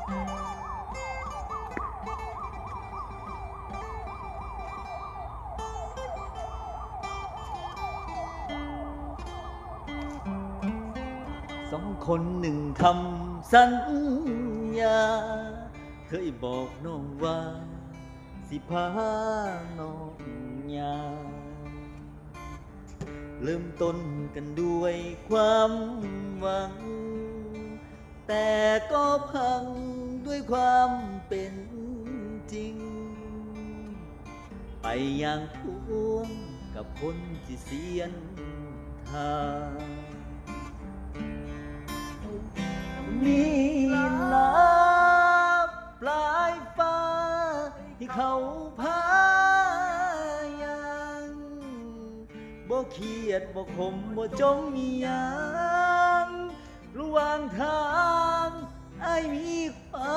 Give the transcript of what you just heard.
สองคนหนึ่งคำสัญญาเคยบอกน้องว่าสิพาน้องยาเริ่มต้นกันด้วยความหวังแต่ก็พังด้วยความเป็นจริงไปอย่างพวงกับคนที่เสียนทางมีน้ำปลายฟ้าที่เขาพายังบ่เครียดบ่ขมบ่จมมีหยังระหว่างทางอ้ายมีควา